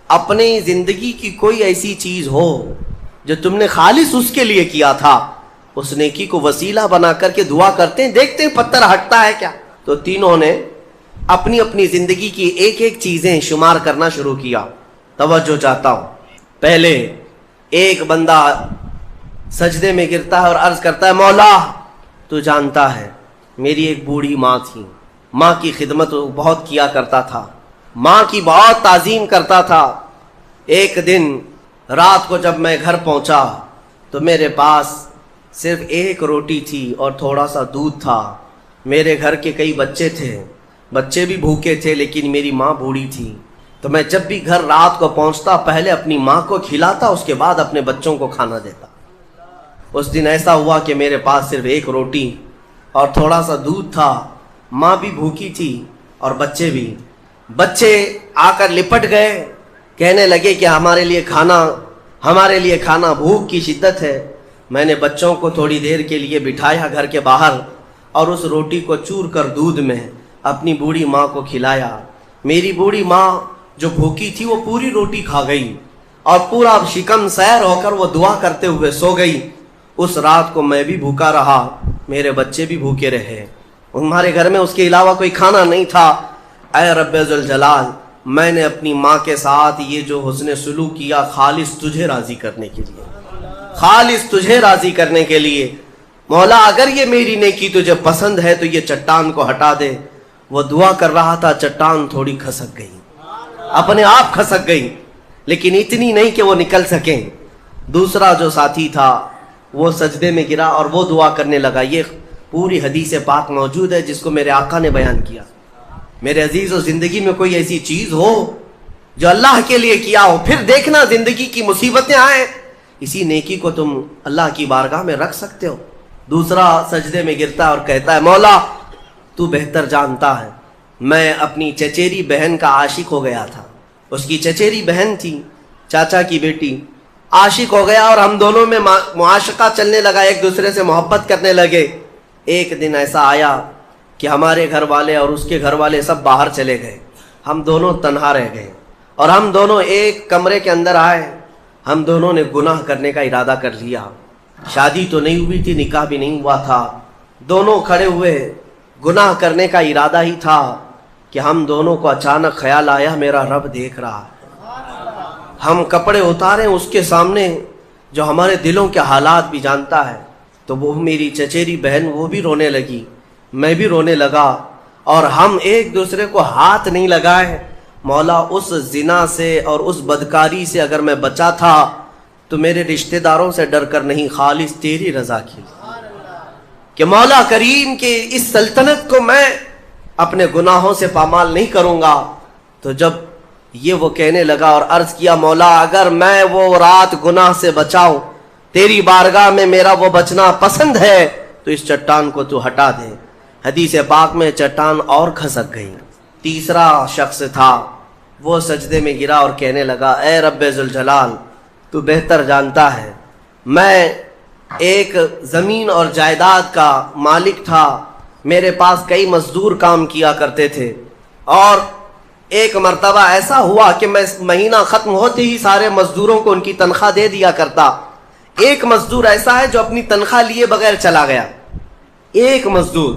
اپنی زندگی کی کوئی ایسی چیز ہو جو تم نے خالص اس کے لیے کیا تھا، اس نیکی کو وسیلہ بنا کر کے دعا کرتے ہیں، دیکھتے ہیں پتھر ہٹتا ہے کیا۔ تو تینوں نے اپنی اپنی زندگی کی ایک ایک چیزیں شمار کرنا شروع کیا۔ توجہ چاہتا ہوں، پہلے ایک بندہ سجدے میں گرتا ہے اور عرض کرتا ہے مولا تو جانتا ہے میری ایک بوڑھی ماں تھی، ماں کی خدمت بہت کیا کرتا تھا، ماں کی بہت تعظیم کرتا تھا۔ ایک دن رات کو جب میں گھر پہنچا تو میرے پاس صرف ایک روٹی تھی اور تھوڑا سا دودھ تھا۔ میرے گھر کے کئی بچے تھے، بچے بھی بھوکے تھے، لیکن میری ماں بوڑھی تھی۔ تو میں جب بھی گھر رات کو پہنچتا پہلے اپنی ماں کو کھلاتا، اس کے بعد اپنے بچوں کو کھانا دیتا۔ اس دن ایسا ہوا کہ میرے پاس صرف ایک روٹی اور تھوڑا سا دودھ تھا، ماں بھی بھوکی تھی اور بچے بھی۔ بچے آ کر لپٹ گئے، کہنے لگے کہ ہمارے لیے کھانا، بھوک کی شدت ہے۔ میں نے بچوں کو تھوڑی دیر کے لیے بٹھایا گھر کے باہر اور اس روٹی کو چور کر دودھ میں اپنی بوڑھی ماں کو کھلایا۔ میری بوڑھی ماں جو بھوکی تھی وہ پوری روٹی کھا گئی اور پورا شکم سیر ہو کر وہ دعا کرتے ہوئے سو گئی۔ اس رات کو میں بھی بھوکا رہا، میرے بچے بھی بھوکے رہے، ہمارے گھر میں اس کے علاوہ کوئی کھانا نہیں تھا۔ اے رب ذوالجلال، میں نے اپنی ماں کے ساتھ یہ جو حسن سلوک کیا خالص تجھے راضی کرنے کے لیے، خالص تجھے راضی کرنے کے لیے۔ مولا اگر یہ میری نیکی تجھے پسند ہے تو یہ چٹان کو ہٹا دے۔ وہ دعا کر رہا تھا، چٹان تھوڑی کھسک گئی، اپنے آپ کھسک گئی، لیکن اتنی نہیں کہ وہ نکل سکیں۔ دوسرا جو ساتھی تھا وہ سجدے میں گرا اور وہ دعا کرنے لگا۔ یہ پوری حدیث پاک موجود ہے جس کو میرے آقا نے بیان کیا۔ میرے عزیزو، زندگی میں کوئی ایسی چیز ہو جو اللہ کے لیے کیا ہو، پھر دیکھنا زندگی کی مصیبتیں آئیں، اسی نیکی کو تم اللہ کی بارگاہ میں رکھ سکتے ہو۔ دوسرا سجدے میں گرتا اور کہتا ہے مولا تو بہتر جانتا ہے، میں اپنی چچیری بہن کا عاشق ہو گیا تھا۔ اس کی چچیری بہن تھی، چاچا کی بیٹی، عاشق ہو گیا اور ہم دونوں میں معاشقہ چلنے لگا، ایک دوسرے سے محبت کرنے لگے۔ ایک دن ایسا آیا کہ ہمارے گھر والے اور اس کے گھر والے سب باہر چلے گئے، ہم دونوں تنہا رہ گئے اور ہم دونوں ایک کمرے کے اندر آئے۔ ہم دونوں نے گناہ کرنے کا ارادہ کر لیا۔ شادی تو نہیں ہوئی تھی، نکاح بھی نہیں ہوا تھا، دونوں کھڑے ہوئے، گناہ کرنے کا ارادہ ہی تھا کہ ہم دونوں کو اچانک خیال آیا میرا رب دیکھ رہا ہے۔ ہم کپڑے اتارے اس کے سامنے جو ہمارے دلوں کے حالات بھی جانتا ہے، تو وہ میری چچیری بہن وہ بھی رونے لگی، میں بھی رونے لگا اور ہم ایک دوسرے کو ہاتھ نہیں لگائے۔ مولا اس زنا سے اور اس بدکاری سے اگر میں بچا تھا تو میرے رشتہ داروں سے ڈر کر نہیں، خالص تیری رضا کی، کہ مولا کریم کے اس سلطنت کو میں اپنے گناہوں سے پامال نہیں کروں گا۔ تو جب یہ وہ کہنے لگا اور عرض کیا مولا اگر میں وہ رات گناہ سے بچاؤں، تیری بارگاہ میں میرا وہ بچنا پسند ہے تو اس چٹان کو تو ہٹا دے۔ حدیث پاک میں چٹان اور کھسک گئی۔ تیسرا شخص تھا، وہ سجدے میں گرا اور کہنے لگا اے رب ذوالجلال تو بہتر جانتا ہے، میں ایک زمین اور جائیداد کا مالک تھا، میرے پاس کئی مزدور کام کیا کرتے تھے، اور ایک مرتبہ ایسا ہوا کہ میں مہینہ ختم ہوتے ہی سارے مزدوروں کو ان کی تنخواہ دے دیا کرتا۔ ایک مزدور ایسا ہے جو اپنی تنخواہ لیے بغیر چلا گیا، ایک مزدور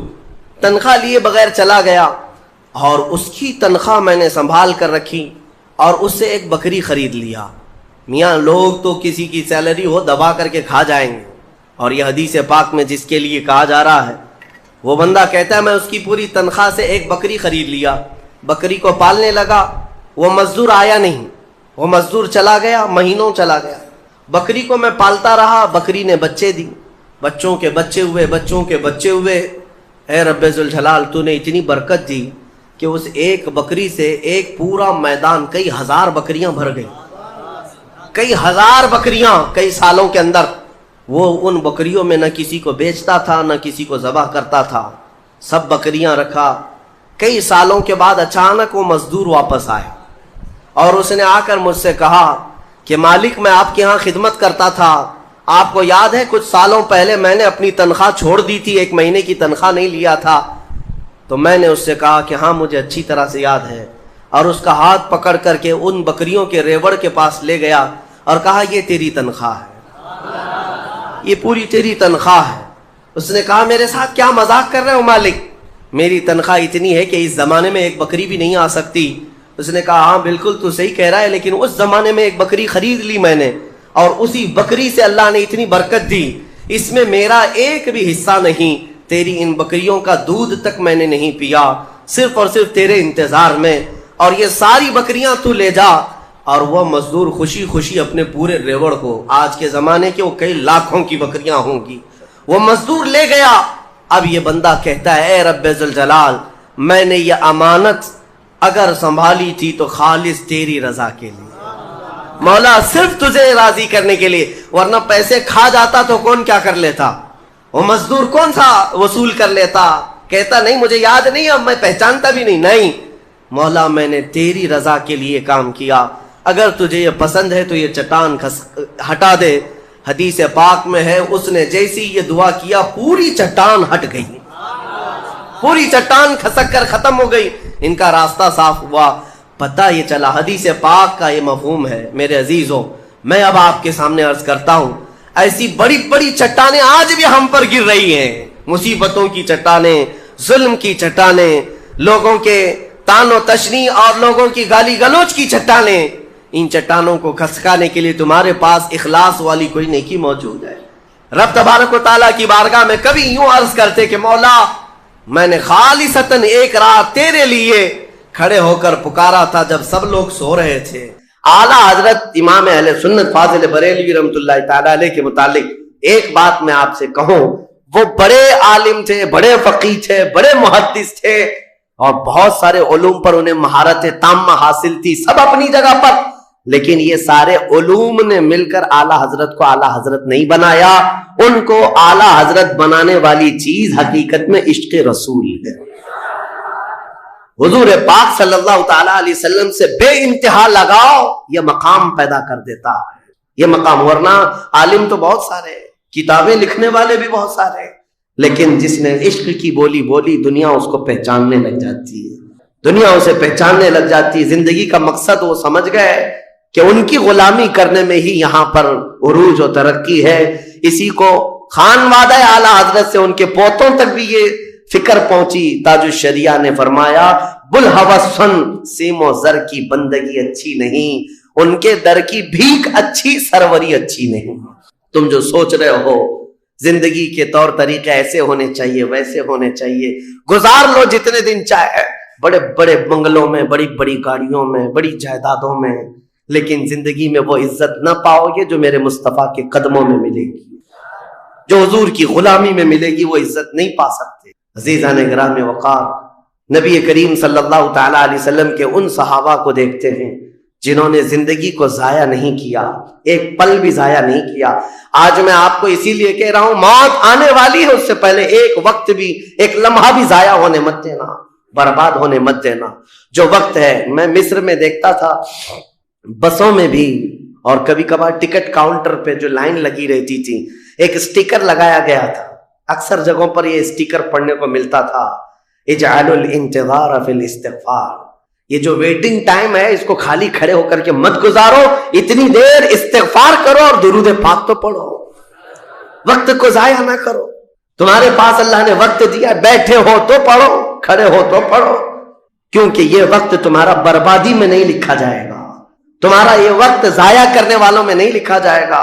تنخواہ لیے بغیر چلا گیا اور اس کی تنخواہ میں نے سنبھال کر رکھی اور اس سے ایک بکری خرید لیا۔ میاں لوگ تو کسی کی سیلری ہو دبا کر کے کھا جائیں گے، اور یہ حدیث پاک میں جس کے لیے کہا جا رہا ہے وہ بندہ کہتا ہے میں اس کی پوری تنخواہ سے ایک بکری خرید لیا، بکری کو پالنے لگا، وہ مزدور آیا نہیں، وہ مزدور چلا گیا، مہینوں چلا گیا، بکری کو میں پالتا رہا، بکری نے بچے دی، بچوں کے بچے ہوئے، بچوں کے بچے ہوئے۔ اے رب ذوالجلال تو نے اتنی برکت دی کہ اس ایک بکری سے ایک پورا میدان کئی ہزار بکریاں بھر گئی، کئی ہزار بکریاں کئی سالوں کے اندر۔ وہ ان بکریوں میں نہ کسی کو بیچتا تھا نہ کسی کو ذبح کرتا تھا، سب بکریاں رکھا۔ کئی سالوں کے بعد اچانک وہ مزدور واپس آئے اور اس نے آ کر مجھ سے کہا کہ مالک میں آپ کے ہاں خدمت کرتا تھا، آپ کو یاد ہے کچھ سالوں پہلے میں نے اپنی تنخواہ چھوڑ دی تھی، ایک مہینے کی تنخواہ نہیں لیا تھا۔ تو میں نے اس سے کہا کہ ہاں مجھے اچھی طرح سے یاد ہے۔ اور اس کا ہاتھ پکڑ کر کے ان بکریوں کے ریوڑ کے پاس لے گیا اور کہا یہ تیری تنخواہ ہے، یہ پوری تیری تنخواہ ہے۔ اس نے کہا میرے ساتھ کیا مذاق کر رہے ہو مالک، میری تنخواہ اتنی ہے کہ اس زمانے میں ایک بکری بھی نہیں آ سکتی۔ اس نے کہا ہاں بالکل تو صحیح کہہ رہا ہے، لیکن اس زمانے میں ایک بکری خرید لی میں نے، اور اسی بکری سے اللہ نے اتنی برکت دی، اس میں میرا ایک بھی حصہ نہیں، تیری ان بکریوں کا دودھ تک میں نے نہیں پیا، صرف اور صرف تیرے انتظار میں، اور یہ ساری بکریاں تو لے جا۔ اور وہ مزدور خوشی خوشی اپنے پورے ریوڑ کو، آج کے زمانے کے وہ کئی لاکھوں کی بکریاں ہوں گی، وہ مزدور لے گیا۔ اب یہ بندہ کہتا ہے اے رب ذوالجلال، میں نے یہ امانت اگر سنبھالی تھی تو خالص تیری رضا کے لیے، مولا صرف تجھے راضی کرنے کے لیے، ورنہ پیسے کھا جاتا تو کون کیا کر لیتا، وہ مزدور کون سا وصول کر لیتا، کہتا نہیں مجھے یاد نہیں، اب میں پہچانتا بھی نہیں، نہیں مولا میں نے تیری رضا کے لیے کام کیا، اگر تجھے یہ پسند ہے تو یہ چٹان ہٹا دے۔ حدیث پاک میں ہے اس نے جیسی یہ دعا کیا پوری چٹان ہٹ گئی، پوری چٹان کھسک کر ختم ہو گئی، ان کا راستہ صاف ہوا۔ پتہ یہ چلا، حدیث پاک کا یہ مفہوم ہے میرے عزیزوں۔ میں اب آپ کے سامنے عرض کرتا ہوں، ایسی بڑی بڑی چٹانیں آج بھی ہم پر گر رہی ہیں، مصیبتوں کی چٹانیں، ظلم کی چٹانیں، لوگوں کے تان و تشنی اور لوگوں کی گالی گلوچ کی چٹانیں۔ ان چٹانوں کو کھسکانے کے لیے تمہارے پاس اخلاص والی کوئی نیکی موجود ہے؟ رب تبارک و تعالیٰ کی بارگاہ میں کبھی یوں عرض کرتے کہ مولا میں نے خالصتاً ایک رات تیرے لیے کھڑے ہو کر پکارا تھا جب سب لوگ سو رہے تھے۔ اعلیٰ حضرت امام اہل سنت فاضل بریلوی رحمۃ اللہ تعالیٰ علیہ کے متعلق ایک بات میں آپ سے کہوں، وہ بڑے عالم تھے، بڑے فقیہ تھے، بڑے محدث تھے، اور بہت سارے علوم پر انہیں مہارت تامہ حاصل تھی، سب اپنی جگہ پر، لیکن یہ سارے علوم نے مل کر اعلیٰ حضرت کو اعلیٰ حضرت نہیں بنایا۔ ان کو اعلیٰ حضرت بنانے والی چیز حقیقت میں عشق رسول ہے۔ حضور پاک صلی اللہ تعالی علیہ وسلم سے بے انتہا لگاؤ یہ مقام پیدا کر دیتا ہے، یہ مقام، ورنہ عالم تو بہت سارے، کتابیں لکھنے والے بھی بہت سارے، لیکن جس نے عشق کی بولی بولی دنیا اس کو پہچاننے لگ جاتی ہے، دنیا اسے پہچاننے لگ جاتی ہے۔ زندگی کا مقصد وہ سمجھ گئے کہ ان کی غلامی کرنے میں ہی یہاں پر عروج و ترقی ہے۔ اسی کو خان وعدہ اعلیٰ حضرت سے ان کے پوتوں تک بھی یہ فکر پہنچی۔ تاج الشریعہ نے فرمایا بلحوثن سیم و زر کی بندگی اچھی نہیں، ان کے در کی بھیک اچھی، سروری اچھی نہیں۔ تم جو سوچ رہے ہو زندگی کے طور طریقے ایسے ہونے چاہیے، ویسے ہونے چاہیے، گزار لو جتنے دن چاہے، بڑے بڑے بنگلوں میں، بڑی بڑی گاڑیوں میں، بڑی جائیدادوں میں، لیکن زندگی میں وہ عزت نہ پاؤ گے جو میرے مصطفیٰ کے قدموں میں ملے گی، جو حضور کی غلامی میں ملے گی، وہ عزت نہیں پا سکتے۔ عزیزان گرامی وقار، نبی کریم صلی اللہ تعالی علیہ وسلم کے ان صحابہ کو دیکھتے ہیں جنہوں نے زندگی کو ضائع نہیں کیا، ایک پل بھی ضائع نہیں کیا۔ آج میں آپ کو اسی لیے کہہ رہا ہوں موت آنے والی ہے، اس سے پہلے ایک وقت بھی، ایک لمحہ بھی ضائع ہونے مت دینا، برباد ہونے مت دینا۔ جو وقت ہے، میں مصر میں دیکھتا تھا بسوں میں بھی، اور کبھی کبھار ٹکٹ کاؤنٹر پہ جو لائن لگی رہتی تھی، ایک اسٹیکر لگایا گیا تھا، اکثر جگہوں پر یہ اسٹیکر پڑھنے کو ملتا تھا، اجعلوا الانتظار فی الاستغفار، یہ جو ویٹنگ ٹائم ہے اس کو خالی کھڑے ہو کر کے مت گزارو، اتنی دیر استغفار کرو اور درود پاک تو پڑھو، وقت کو ضائع نہ کرو۔ تمہارے پاس اللہ نے وقت دیا، بیٹھے ہو تو پڑھو، کھڑے ہو تو پڑھو، کیونکہ یہ وقت تمہارا بربادی میں نہیں لکھا جائے گا، تمہارا یہ وقت ضائع کرنے والوں میں نہیں لکھا جائے گا۔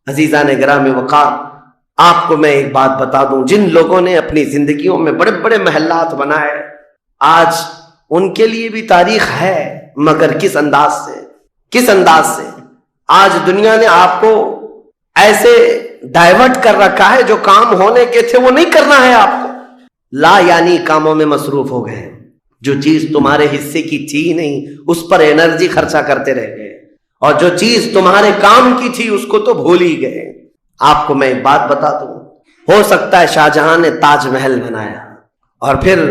عزیزان گرامی وقار، آپ کو میں ایک بات بتا دوں، جن لوگوں نے اپنی زندگیوں میں بڑے بڑے محلات بنائے، آج ان کے لیے بھی تاریخ ہے، مگر کس انداز سے، کس انداز سے۔ آج دنیا نے آپ کو ایسے ڈائیورٹ کر رکھا ہے، جو کام ہونے کے تھے وہ نہیں کرنا ہے آپ کو، لا یعنی کاموں میں مصروف ہو گئے، جو چیز تمہارے حصے کی تھی نہیں اس پر انرجی خرچہ کرتے رہ گئے، اور جو چیز تمہارے کام کی تھی اس کو تو بھول ہی گئے۔ آپ کو میں ایک بات بتا دوں، ہو سکتا ہے شاہ جہاں نے تاج محل بنایا، اور پھر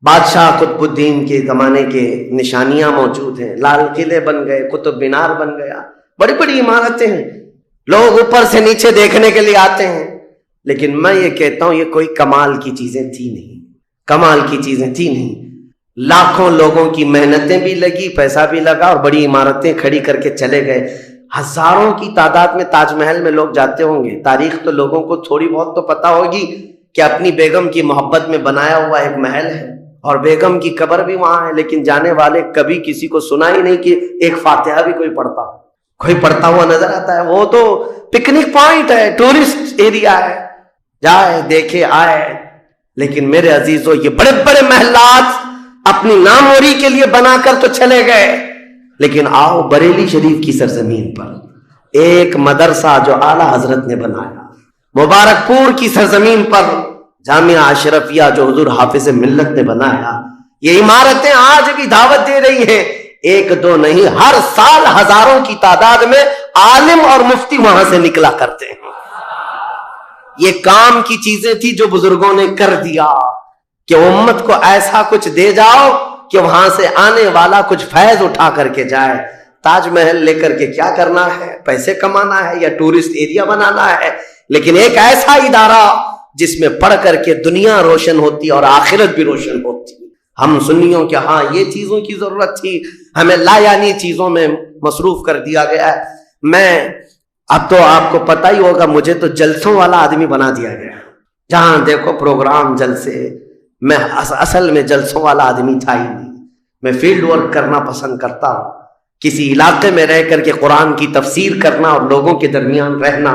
بادشاہ قطب الدین کے زمانے کے نشانیاں موجود ہیں، لال قلعے بن گئے، قطب مینار بن گیا، بڑی بڑی عمارتیں ہیں، لوگ اوپر سے نیچے دیکھنے کے لیے آتے ہیں، لیکن میں یہ کہتا ہوں یہ کوئی کمال کی چیزیں تھی نہیں، کمال کی چیزیں تھی نہیں۔ لاکھوں لوگوں کی محنتیں بھی لگی، پیسہ بھی لگا اور بڑی عمارتیں کھڑی کر کے چلے گئے. ہزاروں کی تعداد میں تاج محل میں لوگ جاتے ہوں گے. تاریخ تو لوگوں کو تھوڑی بہت تو پتا ہوگی کہ اپنی بیگم کی محبت میں بنایا ہوا ایک محل ہے اور بیگم کی قبر بھی وہاں ہے، لیکن جانے والے کبھی کسی کو سنا ہی نہیں کہ ایک فاتحہ بھی کوئی پڑھتا ہوا نظر آتا ہے. وہ تو پکنک پوائنٹ ہے، ٹورسٹ ایریا ہے، جائے دیکھے آئے. لیکن میرے عزیزو، یہ بڑے بڑے محلات اپنی ناموری کے لیے بنا کر تو چلے گئے، لیکن آؤ بریلی شریف کی سرزمین پر ایک مدرسہ جو اعلی حضرت نے بنایا، مبارک پور کی سرزمین پر جامعہ اشرفیہ جو حضور حافظ ملت نے بنایا، یہ عمارتیں آج بھی دعوت دے رہی ہیں. ایک دو نہیں، ہر سال ہزاروں کی تعداد میں عالم اور مفتی وہاں سے نکلا کرتے ہیں. یہ کام کی چیزیں تھی جو بزرگوں نے کر دیا کہ امت کو ایسا کچھ دے جاؤ کہ وہاں سے آنے والا کچھ فیض اٹھا کر کے جائے. تاج محل لے کر کے کیا کرنا ہے؟ پیسے کمانا ہے یا ٹورسٹ ایریا بنانا ہے؟ لیکن ایک ایسا ادارہ جس میں پڑھ کر کے دنیا روشن ہوتی اور آخرت بھی روشن ہوتی. ہم سنیوں کہ ہاں یہ چیزوں کی ضرورت تھی، ہمیں لا یعنی چیزوں میں مصروف کر دیا گیا ہے. میں اب تو آپ کو پتہ ہی ہوگا، مجھے تو جلسوں والا آدمی بنا دیا گیا، جہاں دیکھو پروگرام جلسے. میں اصل میں جلسوں والا آدمی تھا ہی نہیں. میں فیلڈ ورک کرنا پسند کرتا ہوں، کسی علاقے میں رہ کر کے قرآن کی تفسیر کرنا اور لوگوں کے درمیان رہنا.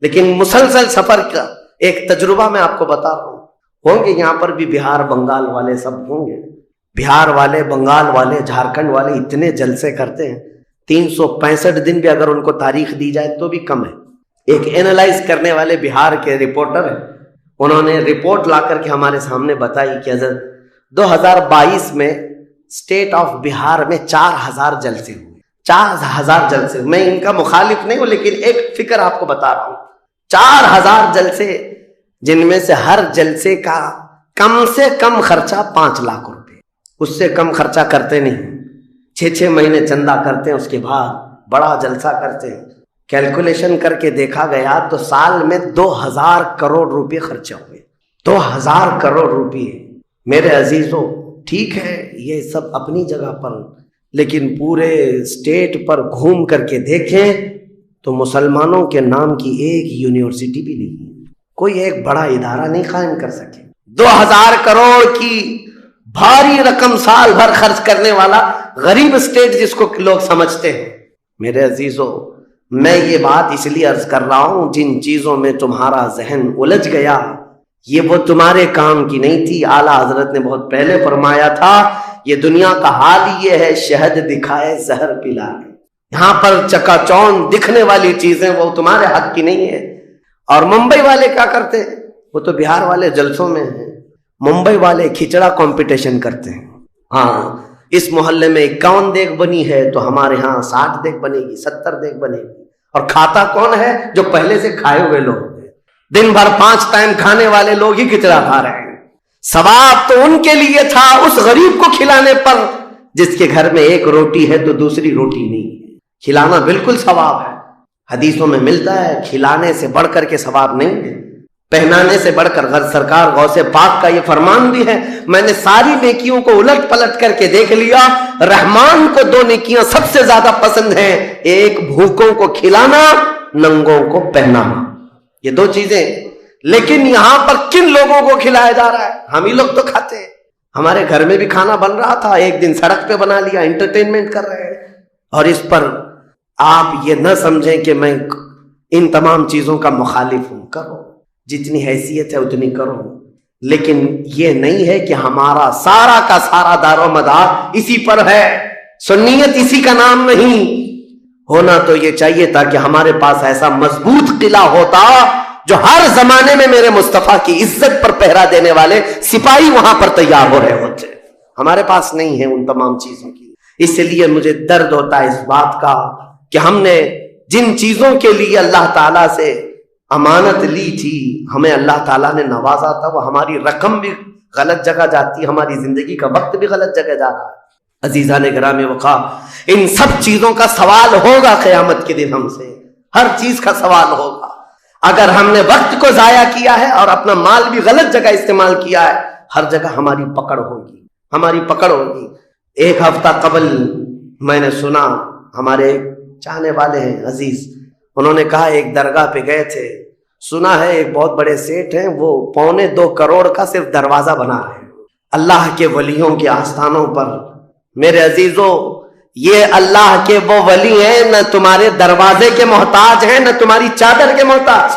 لیکن مسلسل سفر کا ایک تجربہ میں آپ کو بتا رہا ہوں. ہوں گے یہاں پر بھی بہار بنگال والے، سب ہوں گے، بہار والے، بنگال والے، جھارکھنڈ والے اتنے جلسے کرتے ہیں. 365 دن بھی اگر ان کو تاریخ دی جائے تو بھی کم ہے. ایک اینالائز کرنے والے بہار کے رپورٹر ہیں، انہوں نے رپورٹ لا کر کے ہمارے سامنے بتائی کہ حضرت 2022 میں اسٹیٹ آف بہار میں 4000 جلسے ہوئے. 4000 جلسے. میں ان کا مخالف نہیں ہوں، لیکن ایک فکر آپ کو بتا رہا ہوں. 4000 جلسے، جن میں سے ہر جلسے کا کم سے کم خرچہ 5 لاکھ روپے. اس سے کم خرچہ کرتے نہیں. 6 مہینے چندہ کرتے ہیں، اس کے بعد بڑا جلسہ کرتے ہیں. کیلکولیشن کر کے دیکھا گیا تو سال میں 2000 کروڑ روپے خرچہ ہوئے. 2000 کروڑ روپے. میرے عزیزوں، ٹھیک ہے یہ سب اپنی جگہ پر، لیکن پورے اسٹیٹ پر گھوم کر کے دیکھیں تو مسلمانوں کے نام کی ایک یونیورسٹی بھی نہیں ہے، کوئی ایک بڑا ادارہ نہیں قائم کر سکے. 2000 کروڑ کی بھاری رقم سال بھر خرچ کرنے والا غریب اسٹیٹ جس کو لوگ سمجھتے ہیں. میرے عزیزوں، میں یہ بات اس لیے عرض کر رہا ہوں، جن چیزوں میں تمہارا ذہن الجھ گیا یہ وہ تمہارے کام کی نہیں تھی. اعلیٰ حضرت نے بہت پہلے فرمایا تھا، یہ دنیا کا حال یہ ہے، شہد دکھائے زہر پلائے. یہاں پر چکا چوند دکھنے والی چیزیں وہ تمہارے حق کی نہیں ہے. اور ممبئی والے کیا کرتے ہیں؟ وہ تو بہار والے جلسوں میں ہیں. ممبئی والے کھچڑا کمپٹیشن کرتے ہیں. ہاں، اس محلے میں 51 دیگ بنی ہے تو ہمارے ہاں 60 دیگ بنے گی، 70 دیگ بنے گی. اور کھاتا کون ہے؟ جو پہلے سے کھائے ہوئے لوگ ہیں. دن بھر 5 ٹائم کھانے والے لوگ ہی کھچڑا کھا رہے ہیں. ثواب تو ان کے لیے تھا اس غریب کو کھلانے پر جس کے گھر میں ایک روٹی ہے تو دوسری روٹی نہیں ہے. کھلانا بالکل ثواب ہے. حدیثوں میں ملتا ہے کھلانے سے بڑھ کر کے ثواب نہیں ہے، پہنانے سے بڑھ کر. سرکار غوث پاک کا یہ فرمان بھی ہے، میں نے ساری نیکیوں کو الٹ پلٹ کر کے دیکھ لیا، رحمان کو 2 نیکیاں سب سے زیادہ پسند ہیں، ایک بھوکوں کو کھلانا، ننگوں کو پہنانا. یہ 2 چیزیں. لیکن یہاں پر کن لوگوں کو کھلایا جا رہا ہے؟ ہم ہی لوگ تو کھاتے ہیں. ہمارے گھر میں بھی کھانا بن رہا تھا، ایک دن سڑک پہ بنا لیا، انٹرٹینمنٹ کر رہے ہیں. اور اس پر آپ یہ نہ سمجھیں کہ میں ان تمام چیزوں کا مخالف ہوں. کرو، جتنی حیثیت ہے اتنی کرو، لیکن یہ نہیں ہے کہ ہمارا سارا کا سارا دار و مدار اسی پر ہے. سنیت اسی کا نام نہیں. ہونا تو یہ چاہیے تھا کہ ہمارے پاس ایسا مضبوط قلعہ ہوتا جو ہر زمانے میں میرے مصطفیٰ کی عزت پر پہرا دینے والے سپاہی وہاں پر تیار ہو رہے ہوتے. ہمارے پاس نہیں ہے ان تمام چیزوں کی. اس لیے مجھے درد ہوتا ہے اس بات کا کہ ہم نے جن چیزوں کے لیے اللہ تعالیٰ سے امانت لی تھی، ہمیں اللہ تعالیٰ نے نوازا تھا، وہ ہماری رقم بھی غلط جگہ جاتی، ہماری زندگی کا وقت بھی غلط جگہ جا رہا ہے. عزیزان گرامی وقار، ان سب چیزوں کا سوال ہوگا قیامت کے دن. ہم سے ہر چیز کا سوال ہوگا. اگر ہم نے وقت کو ضائع کیا ہے اور اپنا مال بھی غلط جگہ استعمال کیا ہے، ہر جگہ ہماری پکڑ ہوگی. ہماری پکڑ ہوگی. ایک ہفتہ قبل میں نے سنا، ہمارے چاہنے والے ہیں عزیز، انہوں نے کہا ایک درگاہ پہ گئے تھے، سنا ہے ایک بہت بڑے سیٹ ہیں، وہ 2.25 کروڑ کا صرف دروازہ بنا رہے ہیں اللہ کے ولیوں کے آستانوں پر. میرے عزیزوں، یہ اللہ کے وہ ولی ہیں، نہ تمہارے دروازے کے محتاج ہیں، نہ تمہاری چادر کے محتاج.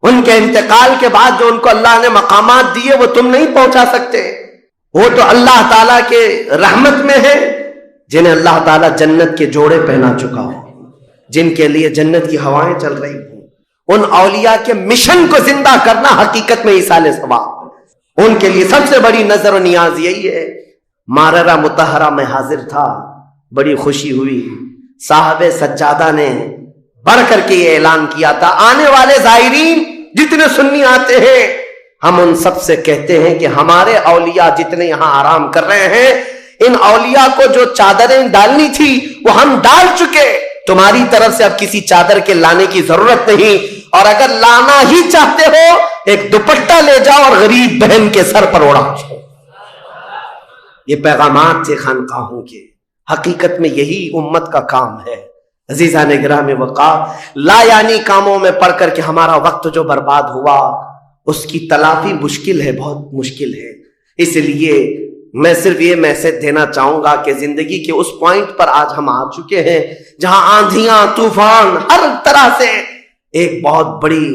ان کے انتقال کے بعد جو ان کو اللہ نے مقامات دیے وہ تم نہیں پہنچا سکتے. وہ تو اللہ تعالیٰ کے رحمت میں ہے جنہیں اللہ تعالیٰ جنت کے جوڑے پہنا چکا ہو، جن کے لیے جنت کی ہوائیں چل رہی ہوں. ان اولیاء کے مشن کو زندہ کرنا حقیقت میں ایصال ثواب. ان کے لیے سب سے بڑی نظر و نیاز یہی ہے. ماررہ مطہرہ میں حاضر تھا، بڑی خوشی ہوئی. صاحب سجادہ نے بڑھ کر کے یہ اعلان کیا تھا، آنے والے زائرین جتنے سنی آتے ہیں، ہم ان سب سے کہتے ہیں کہ ہمارے اولیاء جتنے یہاں آرام کر رہے ہیں، ان اولیاء کو جو چادریں ڈالنی تھی وہ ہم ڈال چکے. تمہاری طرف سے اب کسی چادر کے لانے کی ضرورت نہیں، اور اگر لانا ہی چاہتے ہو ایک دوپٹہ لے جاؤ اور غریب بہن کے سر پر اڑاؤ. یہ پیغامات تھے خانقاہوں کے. حقیقت میں یہی امت کا کام ہے. عزیزان گرامی وقار، لا یعنی کاموں میں پڑھ کر کے ہمارا وقت جو برباد ہوا اس کی تلافی مشکل ہے، بہت مشکل ہے. اس لیے میں صرف یہ میسج دینا چاہوں گا کہ زندگی کے اس پوائنٹ پر آج ہم آ چکے ہیں جہاں آندھیاں طوفان ہر طرح سے ایک بہت بڑی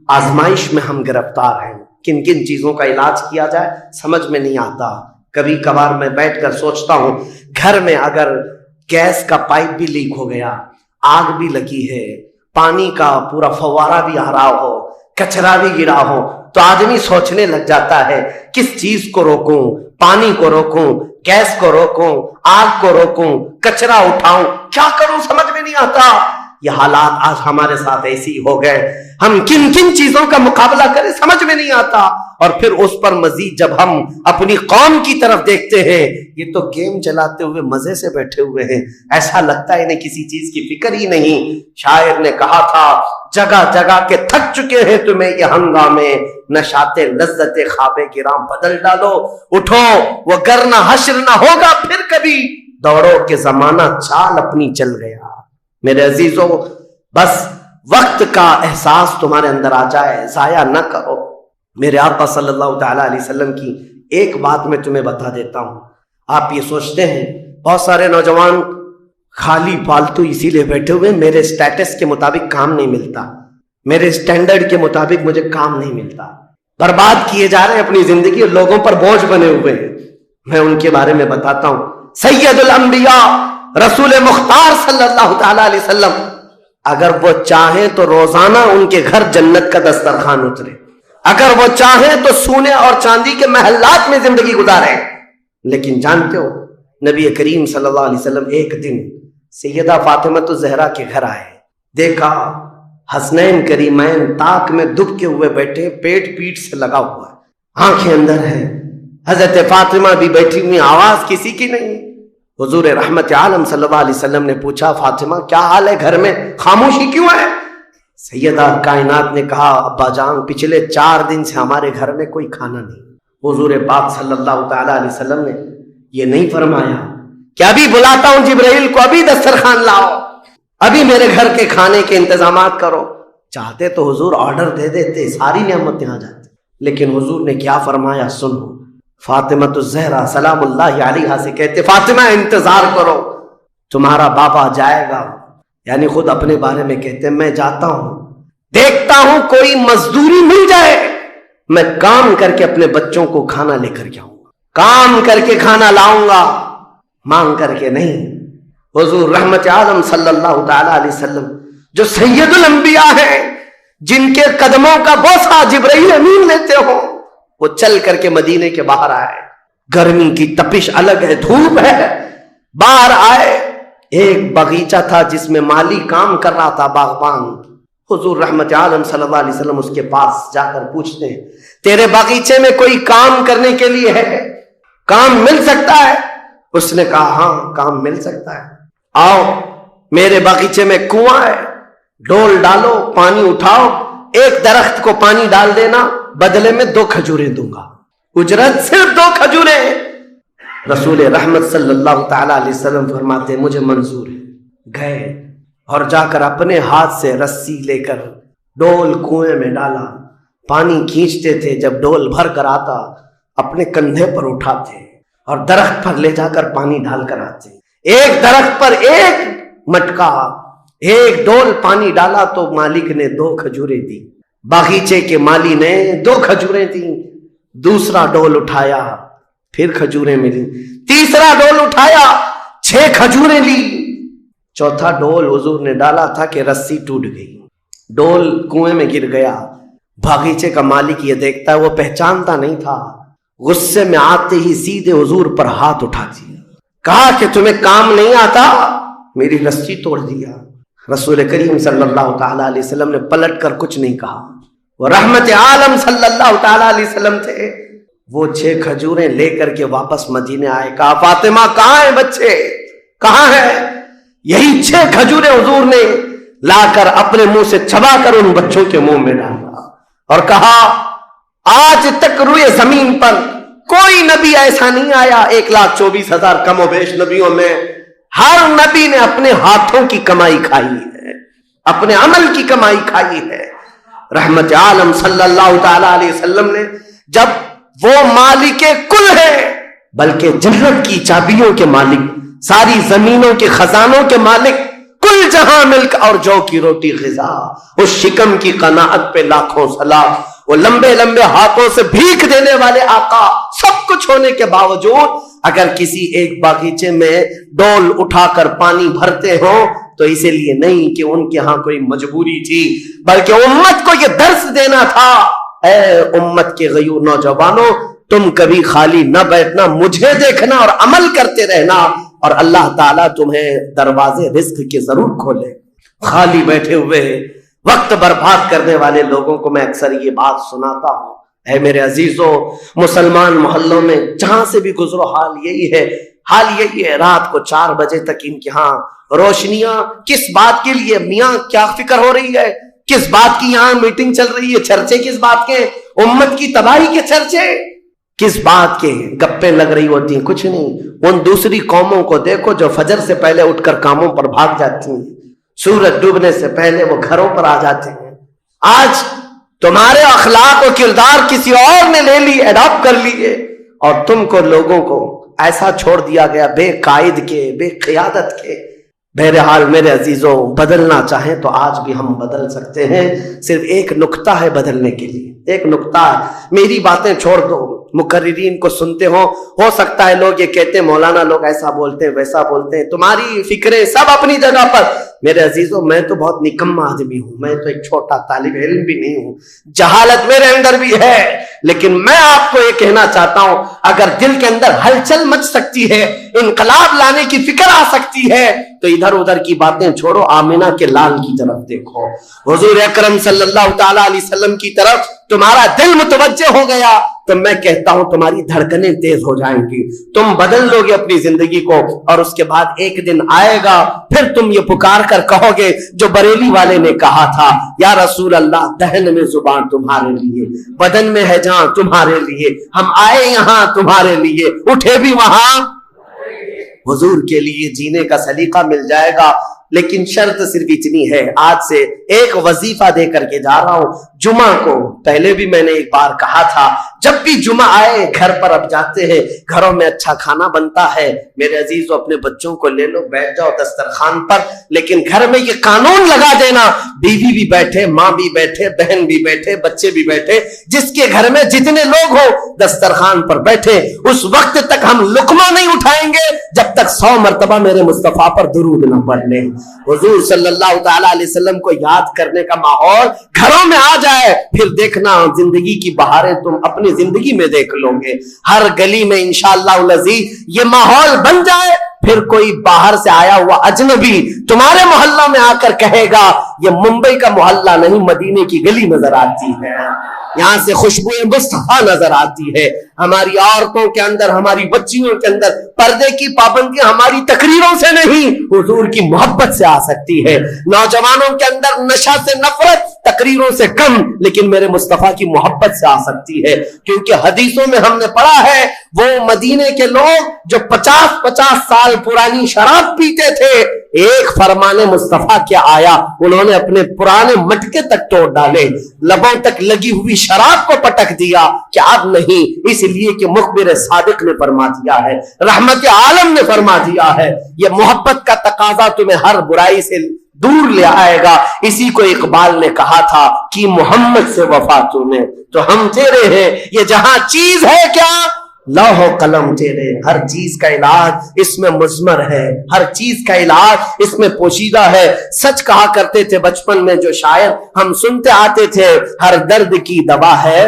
آزمائش میں ہم گرفتار ہیں. کن کن چیزوں کا علاج کیا جائے سمجھ میں نہیں آتا. کبھی کبھار میں بیٹھ کر سوچتا ہوں، گھر میں اگر گیس کا پائپ بھی لیک ہو گیا، آگ بھی لگی ہے، پانی کا پورا فوارہ بھی آ رہا ہو، کچرا بھی گرا ہو، تو آدمی سوچنے لگ جاتا ہے کس چیز کو روکوں، پانی کو روکوں، گیس کو روکوں، آگ کو روکوں، کچرا اٹھاؤں، کیا کروں سمجھ میں نہیں آتا. یہ حالات آج ہمارے ساتھ ایسی ہو گئے، ہم کن کن چیزوں کا مقابلہ کریں سمجھ میں نہیں آتا. اور پھر اس پر مزید جب ہم اپنی قوم کی طرف دیکھتے ہیں، یہ تو گیم چلاتے ہوئے مزے سے بیٹھے ہوئے ہیں، ایسا لگتا ہے انہیں کسی چیز کی فکر ہی نہیں. شاعر نے کہا تھا، جگہ جگہ کے تھک چکے ہیں تمہیں یہ ہنگامے، نشاط لذت خواب گراں بدل ڈالو. اٹھو وہ گر نہ حشر نہ ہوگا پھر کبھی، دوڑو کہ زمانہ چال اپنی چل گیا. میرے عزیزوں، بس وقت کا احساس تمہارے اندر آ جائے، ضائع نہ کرو. میرے آقا صلی اللہ تعالیٰ علیہ وسلم کی ایک بات میں تمہیں بتا دیتا ہوں. آپ یہ سوچتے ہیں بہت سارے نوجوان خالی فالتو اسی لیے بیٹھے ہوئے، میرے سٹیٹس کے مطابق کام نہیں ملتا، میرے سٹینڈرڈ کے مطابق مجھے کام نہیں ملتا، برباد کیے جا رہے ہیں اپنی زندگی اور لوگوں پر بوجھ بنے ہوئے ہیں. میں ان کے بارے میں بتاتا ہوں. سید الانبیاء رسول مختار صلی اللہ تعالیٰ علیہ وسلم اگر وہ چاہیں تو روزانہ ان کے گھر جنت کا دسترخوان اترے، اگر وہ چاہیں تو سونے اور چاندی کے محلات میں زندگی گزاریں. لیکن جانتے ہو نبی کریم صلی اللہ علیہ وسلم ایک دن سیدہ فاطمہ الزہرا کے گھر آئے، دیکھا حسنین کریمین تاک میں دبکے ہوئے بیٹھے، پیٹ پیٹ سے لگا ہوا ہے، آنکھیں اندر ہیں. حضرت فاطمہ بھی بیٹھی ہوئی، آواز کسی کی نہیں. حضور رحمت عالم صلی اللہ علیہ وسلم نے پوچھا، فاطمہ کیا حال ہے، گھر میں خاموشی کیوں ہے؟ سیدہ کائنات نے کہا، ابا جان پچھلے 4 دن سے ہمارے گھر میں کوئی کھانا نہیں. حضور پاک صلی اللہ تعالیٰ علیہ وسلم نے یہ نہیں فرمایا کہ ابھی بلاتا ہوں جبرائیل کو، ابھی دسترخوان لاؤ، ابھی میرے گھر کے کھانے کے انتظامات کرو. چاہتے تو حضور آرڈر دے دیتے، ساری نعمتیں آ جاتی، لیکن حضور نے کیا فرمایا سنو. فاطمہ الزہرا سلام اللہ علیہا سے کہتے، فاطمہ انتظار کرو، تمہارا بابا جائے گا. یعنی خود اپنے بارے میں کہتے، میں جاتا ہوں، دیکھتا ہوں کوئی مزدوری مل جائے، میں کام کر کے اپنے بچوں کو کھانا لے کر کے آؤں گا، کام کر کے کھانا لاؤں گا، مانگ کر کے نہیں. حضور رحمت عالم صلی اللہ تعالیٰ علیہ وسلم جو سید الانبیاء ہیں، جن کے قدموں کا بوسہ جبرائیل امین لیتے ہو، وہ چل کر کے مدینے کے باہر آئے. گرمی کی تپش الگ ہے، دھوپ ہے، باہر آئے. ایک باغیچہ تھا جس میں مالی کام کر رہا تھا، باغبان. حضور رحمت عالم صلی اللہ علیہ وسلم اس کے پاس جا کر پوچھتے ہیں، تیرے باغیچے میں کوئی کام کرنے کے لیے ہے، کام مل سکتا ہے؟ اس نے کہا ہاں کام مل سکتا ہے، آؤ میرے باغیچے میں کنواں ہے، ڈول ڈالو، پانی اٹھاؤ، ایک درخت کو پانی ڈال دینا، بدلے میں 2 کھجوریں دوں گا، اجرت صرف 2 کھجوریں. رسول رحمت صلی اللہ تعالیٰ علیہ وسلم فرماتے ہیں مجھے منظور ہے. گئے اور جا کر اپنے ہاتھ سے رسی لے کر ڈول کنویں میں ڈالا. پانی کھینچتے تھے، جب ڈول بھر کر آتا اپنے کندھے پر اٹھاتے اور درخت پر لے جا کر پانی ڈال کر آتے. ایک درخت پر ایک مٹکا، ایک ڈول پانی ڈالا تو مالک نے 2 کھجوریں دی، باغیچے کے مالی نے 2 کھجوریں دی. دوسرا ڈول اٹھایا، پھر کھجوریں ملی. تیسرا ڈول اٹھایا، 6 کھجوریں لی. چوتھا ڈول حضور نے ڈالا تھا کہ رسی ٹوٹ گئی، ڈول کنویں میں گر گیا. باغیچے کا مالک یہ دیکھتا ہے، وہ پہچانتا نہیں تھا. غصے میں آتے ہی سیدھے حضور پر ہاتھ اٹھا دیا، کہا کہ تمہیں کام نہیں آتا، میری رسی توڑ دیا. رسول کریم صلی اللہ تعالیٰ علیہ وسلم نے پلٹ کر کچھ نہیں کہا. وہ رحمت عالم صلی اللہ تعالیٰ علیہ وسلم تھے. وہ 6 کھجوریں لے کر کے واپس مدینے آئے. کہا فاطمہ کہاں ہیں بچے، کہاں ہے؟ یہی 6 کھجوریں حضور نے لا کر اپنے منہ سے چبا کر ان بچوں کے منہ میں ڈالا اور کہا آج تک روئے زمین پر کوئی نبی ایسا نہیں آیا. 1,24,000 کم و بیش نبیوں میں ہر نبی نے اپنے ہاتھوں کی کمائی کھائی ہے، اپنے عمل کی کمائی کھائی ہے. رحمت عالم صلی اللہ تعالی علیہ وسلم نے جب وہ مالک کل ہے، بلکہ جنت کی چابیوں کے مالک، ساری زمینوں کے خزانوں کے مالک، کل جہاں ملک اور جو کی روٹی غذا، اس شکم کی قناعت پہ لاکھوں سلام. وہ لمبے لمبے ہاتھوں سے بھیک دینے والے آقا، سب کچھ ہونے کے باوجود اگر کسی ایک باغیچے میں ڈول اٹھا کر پانی بھرتے ہو تو اسی لیے نہیں کہ ان کے ہاں کوئی مجبوری تھی، بلکہ امت کو یہ درس دینا تھا. اے امت کے غیور نوجوانوں، تم کبھی خالی نہ بیٹھنا، مجھے دیکھنا اور عمل کرتے رہنا، اور اللہ تعالیٰ تمہیں دروازے رزق کے ضرور کھولے. خالی بیٹھے ہوئے وقت برباد کرنے والے لوگوں کو میں اکثر یہ بات سناتا ہوں. اے میرے عزیزوں، مسلمان محلوں میں جہاں سے بھی گزرو حال یہی ہے، حال یہی ہے. رات کو 4 بجے تک ان کے ہاں روشنیاں، کس بات کے لیے؟ میاں کیا فکر ہو رہی ہے؟ کس بات کی یہاں میٹنگ چل رہی ہے؟ چرچے کس بات کے؟ امت کی تباہی کے چرچے کس بات کے؟ گپیں لگ رہی ہوتی ہیں، کچھ نہیں. ان دوسری قوموں کو دیکھو جو فجر سے پہلے اٹھ کر کاموں پر بھاگ جاتی ہیں، سورج ڈوبنے سے پہلے وہ گھروں پر آ جاتے ہیں. آج تمہارے اخلاق و کردار کسی اور نے لے لی، اڈاپٹ کر لیے، اور تم کو لوگوں کو ایسا چھوڑ دیا گیا بے قائد کے، بے قیادت کے. بہرحال میرے عزیزوں، بدلنا چاہیں تو آج بھی ہم بدل سکتے ہیں. صرف ایک نقطہ ہے بدلنے کے لیے، ایک نقطہ ہے. میری باتیں چھوڑ دو، مقررین کو سنتے ہو سکتا ہے لوگ یہ کہتے ہیں مولانا لوگ ایسا بولتے ہیں ویسا بولتے ہیں، تمہاری فکریں سب اپنی جگہ پر. میرے عزیزوں، میں تو بہت نکما آدمی ہوں، میں تو ایک چھوٹا طالب علم بھی نہیں ہوں، جہالت میرے اندر بھی ہے، لیکن میں آپ کو یہ کہنا چاہتا ہوں اگر دل کے اندر ہلچل مچ سکتی ہے، انقلاب لانے کی فکر آ سکتی ہے، تو ادھر ادھر کی باتیں چھوڑو، آمینہ کے لال کی طرف دیکھو، حضور اکرم صلی اللہ تعالی علیہ وسلم کی طرف تمہارا دل متوجہ ہو گیا تو میں کہتا ہوں تمہاری دھڑکنیں تیز ہو جائیں گی، تم بدل لو گے اپنی زندگی کو، اور اس کے بعد ایک دن آئے گا پھر تم یہ پکار کر کہو گے جو بریلی والے نے کہا تھا، یا رسول اللہ دہن میں زبان تمہارے لیے، بدن میں ہے جان تمہارے لیے، ہم آئے یہاں تمہارے لیے، اٹھے بھی وہاں حضور کے لیے. جینے کا سلیقہ مل جائے گا، لیکن شرط صرف اتنی ہے. آج سے ایک وظیفہ دے کر کے جا رہا ہوں. جمعہ کو، پہلے بھی میں نے ایک بار کہا تھا، جب بھی جمعہ آئے گھر پر اب جاتے ہیں، گھروں میں اچھا کھانا بنتا ہے، میرے عزیزوں اپنے بچوں کو لے لو، بیٹھ جاؤ دسترخوان پر، لیکن گھر میں یہ قانون لگا دینا، بیوی بھی بیٹھے، ماں بھی بیٹھے، بہن بھی بیٹھے، بچے بھی بیٹھے، جس کے گھر میں جتنے لوگ ہو دسترخوان پر بیٹھے، اس وقت تک ہم لقمہ نہیں اٹھائیں گے جب تک 100 مرتبہ میرے مصطفیٰ پر درود نہ پڑھ لیں. حضور صلی اللہ تعالی علیہ وسلم کو یاد کرنے کا ماحول گھروں میں آ جائے، پھر دیکھنا زندگی کی بہاریں تم اپنی زندگی میں دیکھ لو گے. ہر گلی میں انشاءاللہ العزیز یہ ماحول بن جائے، پھر کوئی باہر سے آیا ہوا اجنبی تمہارے محلہ میں آ کر کہے گا یہ ممبئی کا محلہ نہیں، مدینے کی گلی نظر آتی ہے، یہاں سے خوشبوئیں مصطفیٰ نظر آتی ہے. ہماری عورتوں کے اندر، ہماری بچیوں کے اندر پردے کی پابندیاں ہماری تقریروں سے نہیں، حضور کی محبت سے آ سکتی ہے. نوجوانوں کے اندر نشہ سے نفرت تقریروں سے کم لیکن میرے مصطفیٰ کی محبت سے آ سکتی ہے، کیونکہ حدیثوں میں ہم نے پڑھا ہے وہ مدینے کے لوگ جو 50 سال پرانی شراب پیتے تھے، ایک فرمان مصطفیٰ کیا آیا، انہوں نے اپنے پرانے مٹکے تک توڑ ڈالے، لبوں تک لگی ہوئی شراب کو پٹک دیا کہ اب نہیں، اس لیے کہ مخبر صادق نے فرما دیا ہے، رحمت عالم نے فرما دیا ہے، یہ محبت کا تقاضا تمہیں ہر برائی سے دور لے آئے گا۔ اسی کو اقبال نے کہا تھا کہ محمد سے وفا تمہیں تو ہم تیرے ہیں، یہ جہاں چیز ہے کیا، لوح و قلم تیرے، ہر چیز کا علاج اس میں مضمر ہے، ہر چیز کا علاج اس میں پوشیدہ ہے۔ سچ کہا کرتے تھے بچپن میں جو شاعر ہم سنتے آتے تھے، ہر درد کی دوا ہے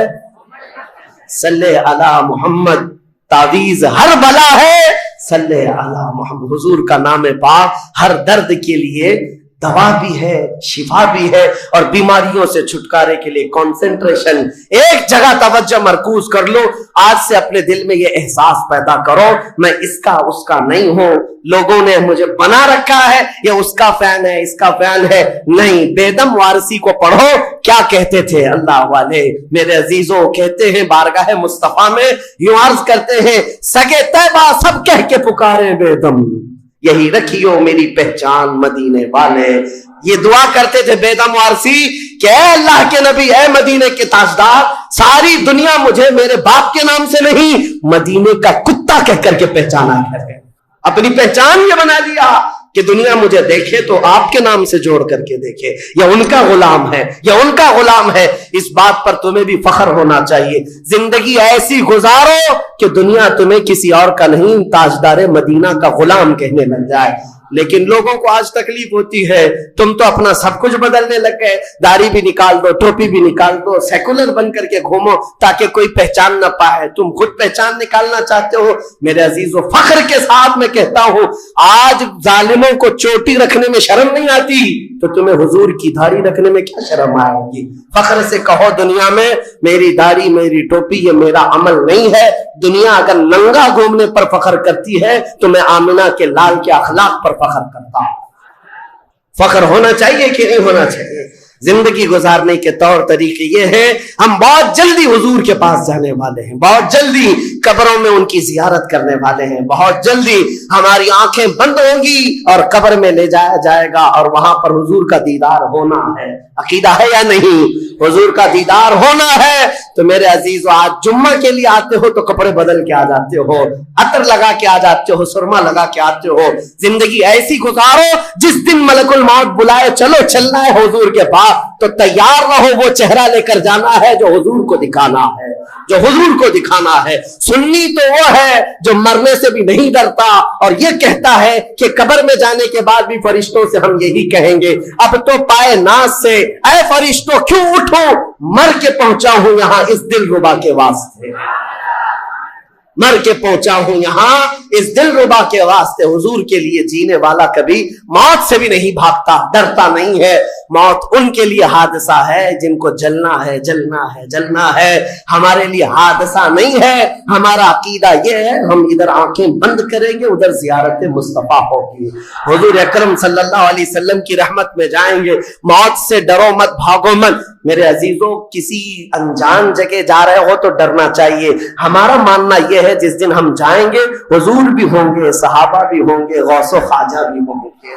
صلی علی محمد، تعویذ ہر بلا ہے صلی علی محمد۔ حضور کا نام پاک ہر درد کے لیے دوا بھی ہے، شفا بھی ہے، اور بیماریوں سے چھٹکارے کے لیے کنسنٹریشن، ایک جگہ توجہ مرکوز کر لو۔ آج سے اپنے دل میں یہ احساس پیدا کرو میں اس کا اس کا نہیں ہوں، لوگوں نے مجھے بنا رکھا ہے یہ اس کا فین ہے اس کا فین ہے، نہیں۔ بیدم وارسی کو پڑھو، کیا کہتے تھے اللہ والے میرے عزیزوں، کہتے ہیں بارگاہ مصطفیٰ میں یوں عرض کرتے ہیں، سگے طیبہ سب کہہ کے پکارے بیدم، یہی رکھیو میری پہچان مدینے والے۔ یہ دعا کرتے تھے بیدم وارسی کہ اے اللہ کے نبی، اے مدینے کے تاجدار، ساری دنیا مجھے میرے باپ کے نام سے نہیں مدینے کا کتا کہہ کر کے پہچانا ہے، اپنی پہچان یہ بنا لیا کہ دنیا مجھے دیکھے تو آپ کے نام سے جوڑ کر کے دیکھے، یہ ان کا غلام ہے، یہ ان کا غلام ہے۔ اس بات پر تمہیں بھی فخر ہونا چاہیے، زندگی ایسی گزارو کہ دنیا تمہیں کسی اور کا نہیں تاجدار مدینہ کا غلام کہنے لگ جائے۔ لیکن لوگوں کو آج تکلیف ہوتی ہے، تم تو اپنا سب کچھ بدلنے لگ گئے، داڑھی بھی نکال دو، ٹوپی بھی نکال دو، سیکولر بن کر کے گھومو تاکہ کوئی پہچان نہ پائے، تم خود پہچان نکالنا چاہتے ہو۔ میرے عزیزو، فخر کے ساتھ میں کہتا ہوں، آج ظالموں کو چوٹی رکھنے میں شرم نہیں آتی تو تمہیں حضور کی داڑھی رکھنے میں کیا شرم آئے گی؟ فخر سے کہو دنیا میں میری داڑھی میری ٹوپی یہ میرا عمل نہیں ہے۔ دنیا اگر ننگا گھومنے پر فخر کرتی ہے تو میں آمنہ کے لال کے اخلاق پر فخر کرتا ہوں۔ فخر ہونا چاہیے کہ نہیں ہونا چاہیے؟ زندگی گزارنے کے طور طریقے یہ ہیں، ہم بہت جلدی حضور کے پاس جانے والے ہیں، بہت جلدی قبروں میں ان کی زیارت کرنے والے ہیں، بہت جلدی ہماری آنکھیں بند ہوں گی اور قبر میں لے جایا جائے گا اور وہاں پر حضور کا دیدار ہونا ہے۔ عقیدہ ہے یا نہیں؟ حضور کا دیدار ہونا ہے تو میرے عزیزو، آج جمعہ کے لیے آتے ہو تو کپڑے بدل کے آ جاتے ہو، عطر لگا کے آ جاتے ہو، سرما لگا کے آتے ہو۔ زندگی ایسی گزارو جس دن ملک الموت بلائے چلو چلنا ہے حضور کے پاس تو تیار رہو، وہ چہرہ لے کر جانا ہے جو حضور کو دکھانا ہے، جو حضور کو دکھانا ہے۔ سنی تو وہ ہے جو مرنے سے بھی نہیں ڈرتا اور یہ کہتا ہے کہ قبر میں جانے کے بعد بھی فرشتوں سے ہم یہی کہیں گے، اب تو پائے ناز سے اے فرشتوں کیوں اٹھو، مر کے پہنچا ہوں یہاں اس دل ربا کے واسطے، مر کے پہنچا ہوں یہاں اس دل ربا کے واسطے۔ حضور کے لیے جینے والا کبھی موت سے بھی نہیں بھاگتا، ڈرتا نہیں ہے۔ موت ان کے لیے حادثہ ہے جن کو جلنا ہے جلنا ہے جلنا ہے، ہمارے لیے حادثہ نہیں ہے۔ ہمارا عقیدہ یہ ہے، ہم ادھر آنکھیں بند کریں گے ادھر زیارت مصطفیٰ ہوگی، حضور اکرم صلی اللہ علیہ وسلم کی رحمت میں جائیں گے۔ موت سے ڈرو مت، بھاگو مت۔ میرے عزیزوں، کسی انجان جگہ جا رہے ہو تو ڈرنا چاہیے۔ ہمارا ماننا یہ ہے جس دن ہم جائیں گے حضور بھی ہوں گے، صحابہ بھی ہوں گے، غوث و خواجہ بھی ہوں گے۔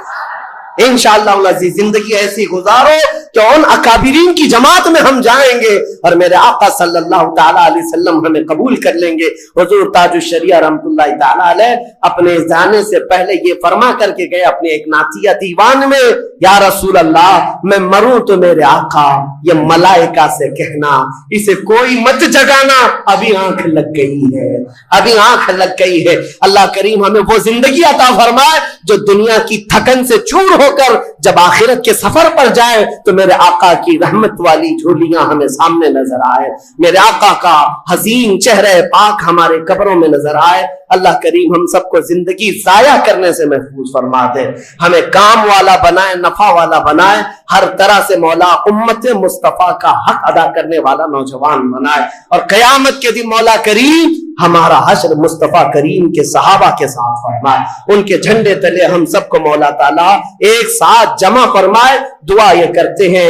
انشاءاللہ العزیز زندگی ایسی گزارو کہ ان اکابرین کی جماعت میں ہم جائیں گے اور میرے آقا صلی اللہ تعالیٰ علیہ وسلم ہمیں قبول کر لیں گے۔ حضور تاج الشریعہ رحمۃ اللہ تعالیٰ علیہ اپنے جانے سے پہلے یہ فرما کر کے گئے اپنے ایک نعتیہ دیوان میں، یا رسول اللہ میں مروں تو میرے آقا یہ ملائکہ سے کہنا اسے کوئی مت جگانا، ابھی آنکھ لگ گئی ہے، ابھی آنکھ لگ گئی ہے۔ اللہ کریم ہمیں وہ زندگی عطا فرمائے جو دنیا کی تھکن سے چور ہو کر جب آخرت کے سفر پر جائے تو میرے آقا کی رحمت والی جھولیاں ہمیں سامنے نظر آئے، میرے آقا کا حسین چہرہ پاک ہمارے قبروں میں نظر آئے۔ اللہ کریم ہم سب کو زندگی ضائع کرنے سے محفوظ فرما دے، ہمیں کام والا بنائے، نفع والا بنائے، ہر طرح سے مولا امت مصطفیٰ کا حق ادا کرنے والا نوجوان بنائے، اور قیامت کے دن مولا کریم ہمارا حشر مصطفیٰ کریم کے صحابہ کے ساتھ فرمائے، ان کے جھنڈے تلے ہم سب کو مولا تعالیٰ ایک ساتھ جمع فرمائے۔ دعا یہ کرتے ہیں